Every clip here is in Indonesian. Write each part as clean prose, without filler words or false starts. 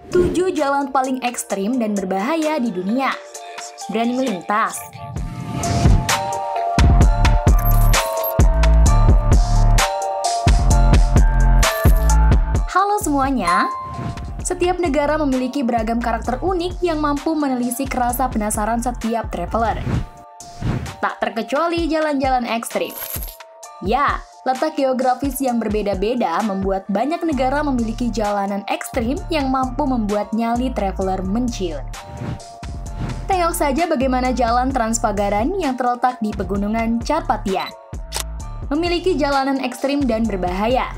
7 jalan paling ekstrim dan berbahaya di dunia. Berani melintas? Halo semuanya. Setiap negara memiliki beragam karakter unik yang mampu menelisik rasa penasaran setiap traveler. Tak terkecuali jalan-jalan ekstrim. Ya, letak geografis yang berbeda-beda membuat banyak negara memiliki jalanan ekstrim yang mampu membuat nyali traveler menciut. Tengok saja bagaimana jalan Transpagaran yang terletak di pegunungan Carpathian. Memiliki jalanan ekstrim dan berbahaya.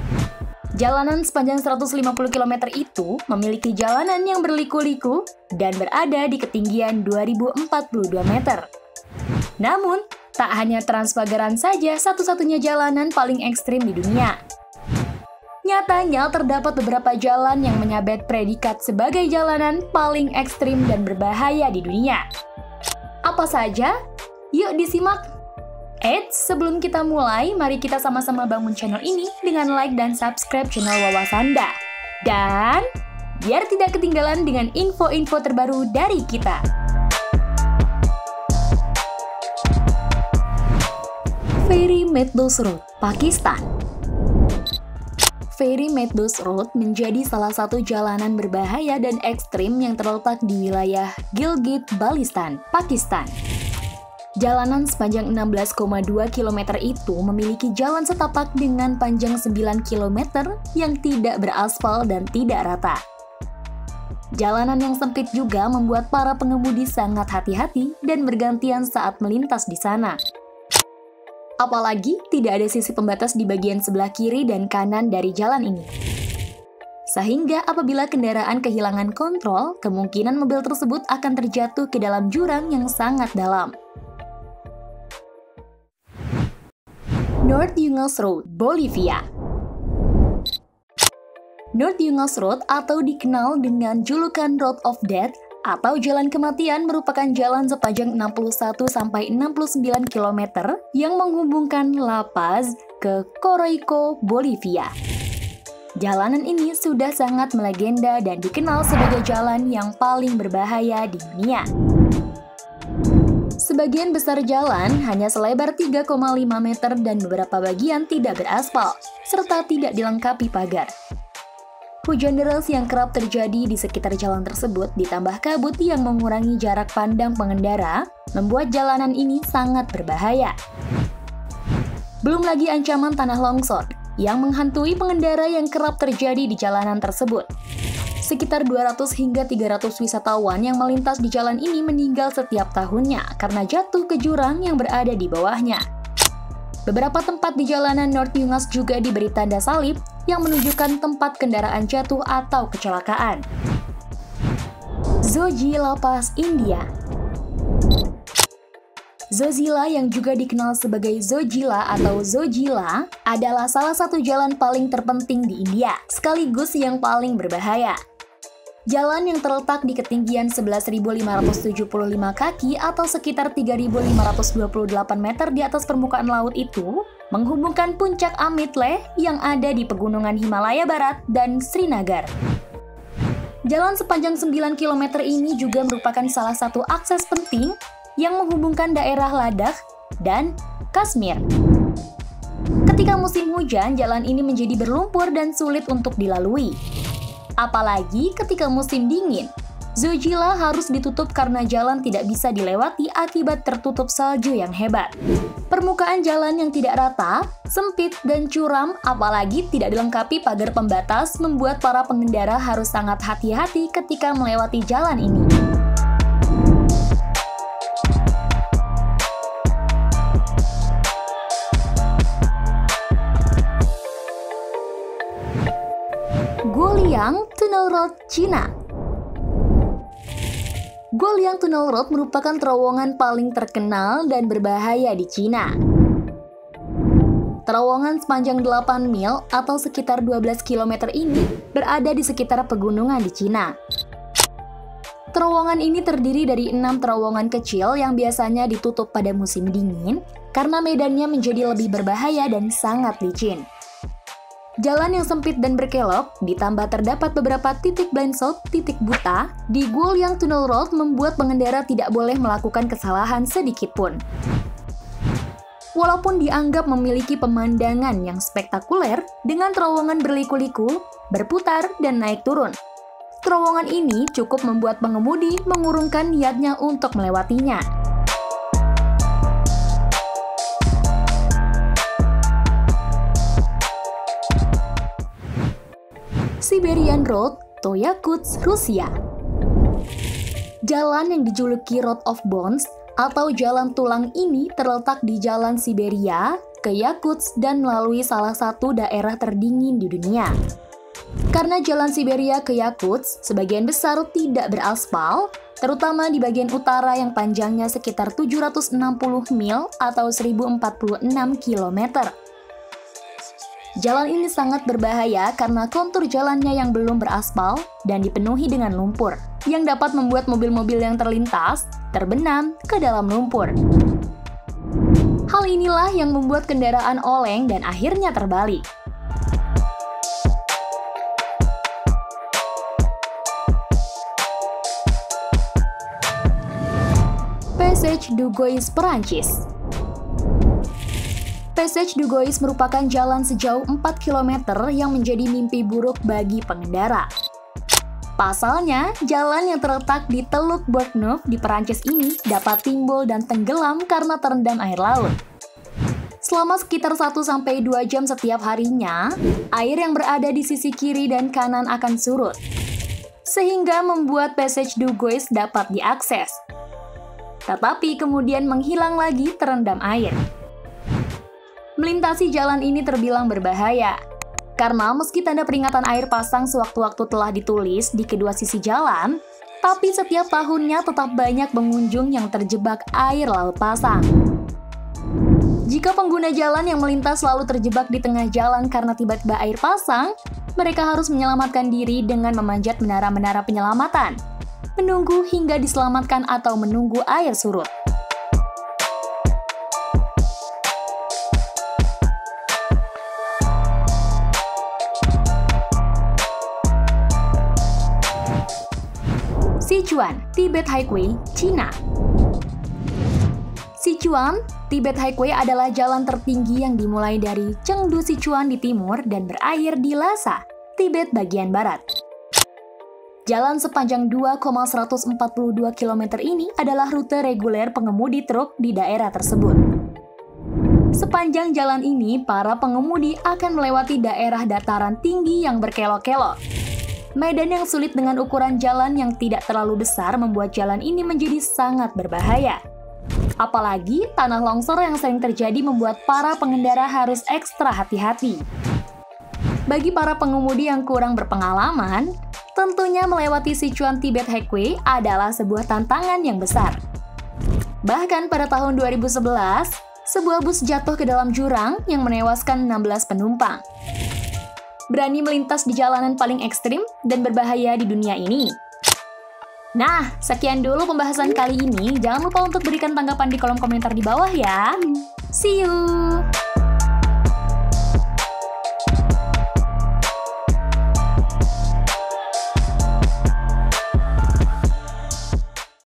Jalanan sepanjang 150 km itu memiliki jalanan yang berliku-liku dan berada di ketinggian 2042 meter. Namun, tak hanya Transpagaran saja satu-satunya jalanan paling ekstrim di dunia. Nyatanya terdapat beberapa jalan yang menyabet predikat sebagai jalanan paling ekstrim dan berbahaya di dunia. Apa saja? Yuk disimak! Eits, sebelum kita mulai, mari kita sama-sama bangun channel ini dengan like dan subscribe channel Wawasanda. Dan biar tidak ketinggalan dengan info-info terbaru dari kita. Ferry Meadows Road, Pakistan. Ferry Meadows Road menjadi salah satu jalanan berbahaya dan ekstrim yang terletak di wilayah Gilgit-Baltistan, Pakistan. Jalanan sepanjang 16,2 km itu memiliki jalan setapak dengan panjang 9 km yang tidak beraspal dan tidak rata. Jalanan yang sempit juga membuat para pengemudi sangat hati-hati dan bergantian saat melintas di sana. Apalagi tidak ada sisi pembatas di bagian sebelah kiri dan kanan dari jalan ini. Sehingga apabila kendaraan kehilangan kontrol, kemungkinan mobil tersebut akan terjatuh ke dalam jurang yang sangat dalam. North Yungas Road, Bolivia. North Yungas Road atau dikenal dengan julukan Road of Death atau Jalan Kematian merupakan jalan sepanjang 61-69 km yang menghubungkan La Paz ke Coroico, Bolivia. Jalanan ini sudah sangat melegenda dan dikenal sebagai jalan yang paling berbahaya di dunia. Sebagian besar jalan hanya selebar 3,5 meter dan beberapa bagian tidak beraspal, serta tidak dilengkapi pagar. Hujan deras yang kerap terjadi di sekitar jalan tersebut ditambah kabut yang mengurangi jarak pandang pengendara, membuat jalanan ini sangat berbahaya. Belum lagi ancaman tanah longsor yang menghantui pengendara yang kerap terjadi di jalanan tersebut. Sekitar 200 hingga 300 wisatawan yang melintas di jalan ini meninggal setiap tahunnya karena jatuh ke jurang yang berada di bawahnya. Beberapa tempat di jalanan North Yungas juga diberi tanda salib yang menunjukkan tempat kendaraan jatuh atau kecelakaan. Zojila Pass, India. Zojila yang juga dikenal sebagai Zojila atau Zojila adalah salah satu jalan paling terpenting di India, sekaligus yang paling berbahaya. Jalan yang terletak di ketinggian 11.575 kaki atau sekitar 3.528 meter di atas permukaan laut itu menghubungkan puncak Amitleh yang ada di pegunungan Himalaya Barat dan Srinagar. Jalan sepanjang 9 km ini juga merupakan salah satu akses penting yang menghubungkan daerah Ladakh dan Kashmir. Ketika musim hujan, jalan ini menjadi berlumpur dan sulit untuk dilalui. Apalagi ketika musim dingin, Zojila harus ditutup karena jalan tidak bisa dilewati akibat tertutup salju yang hebat. Permukaan jalan yang tidak rata, sempit, dan curam, apalagi tidak dilengkapi pagar pembatas, membuat para pengendara harus sangat hati-hati ketika melewati jalan ini. Guoliang Tunnel Road, Cina. Guoliang Tunnel Road merupakan terowongan paling terkenal dan berbahaya di Cina. Terowongan sepanjang 8 mil atau sekitar 12 km ini berada di sekitar pegunungan di Cina. Terowongan ini terdiri dari 6 terowongan kecil yang biasanya ditutup pada musim dingin karena medannya menjadi lebih berbahaya dan sangat licin. Jalan yang sempit dan berkelok, ditambah terdapat beberapa titik blind spot, titik buta, di Guoyang Tunnel Road membuat pengendara tidak boleh melakukan kesalahan sedikit pun. Walaupun dianggap memiliki pemandangan yang spektakuler dengan terowongan berliku-liku, berputar, dan naik turun, terowongan ini cukup membuat pengemudi mengurungkan niatnya untuk melewatinya. Siberian Road, Toyakutsk, Rusia. Jalan yang dijuluki Road of Bones atau Jalan Tulang ini terletak di Jalan Siberia ke Yakutsk dan melalui salah satu daerah terdingin di dunia. Karena Jalan Siberia ke Yakutsk sebagian besar tidak beraspal, terutama di bagian utara yang panjangnya sekitar 760 mil atau 1046 km. Jalan ini sangat berbahaya karena kontur jalannya yang belum beraspal dan dipenuhi dengan lumpur, yang dapat membuat mobil-mobil yang terlintas terbenam ke dalam lumpur. Hal inilah yang membuat kendaraan oleng dan akhirnya terbalik. Passage du Gois, Perancis. Passage du Gois merupakan jalan sejauh 4 km yang menjadi mimpi buruk bagi pengendara. Pasalnya, jalan yang terletak di Teluk Bourgneuf di Perancis ini dapat timbul dan tenggelam karena terendam air laut. Selama sekitar 1-2 jam setiap harinya, air yang berada di sisi kiri dan kanan akan surut, sehingga membuat Passage du Gois dapat diakses. Tetapi kemudian menghilang lagi terendam air. Melintasi jalan ini terbilang berbahaya, karena meski tanda peringatan air pasang sewaktu-waktu telah ditulis di kedua sisi jalan, tapi setiap tahunnya tetap banyak pengunjung yang terjebak air laut pasang. Jika pengguna jalan yang melintas selalu terjebak di tengah jalan karena tiba-tiba air pasang, mereka harus menyelamatkan diri dengan memanjat menara-menara penyelamatan, menunggu hingga diselamatkan atau menunggu air surut. Sichuan, Tibet Highway, Cina. Sichuan, Tibet Highway adalah jalan tertinggi yang dimulai dari Chengdu, Sichuan di timur dan berakhir di Lhasa, Tibet bagian barat. Jalan sepanjang 2,142 km ini adalah rute reguler pengemudi truk di daerah tersebut. Sepanjang jalan ini, para pengemudi akan melewati daerah dataran tinggi yang berkelok-kelok. Medan yang sulit dengan ukuran jalan yang tidak terlalu besar membuat jalan ini menjadi sangat berbahaya. Apalagi tanah longsor yang sering terjadi membuat para pengendara harus ekstra hati-hati. Bagi para pengemudi yang kurang berpengalaman, tentunya melewati Sichuan Tibet Highway adalah sebuah tantangan yang besar. Bahkan pada tahun 2011, sebuah bus jatuh ke dalam jurang yang menewaskan 16 penumpang. Berani melintas di jalanan paling ekstrim dan berbahaya di dunia ini. Nah, sekian dulu pembahasan kali ini. Jangan lupa untuk berikan tanggapan di kolom komentar di bawah ya. See you!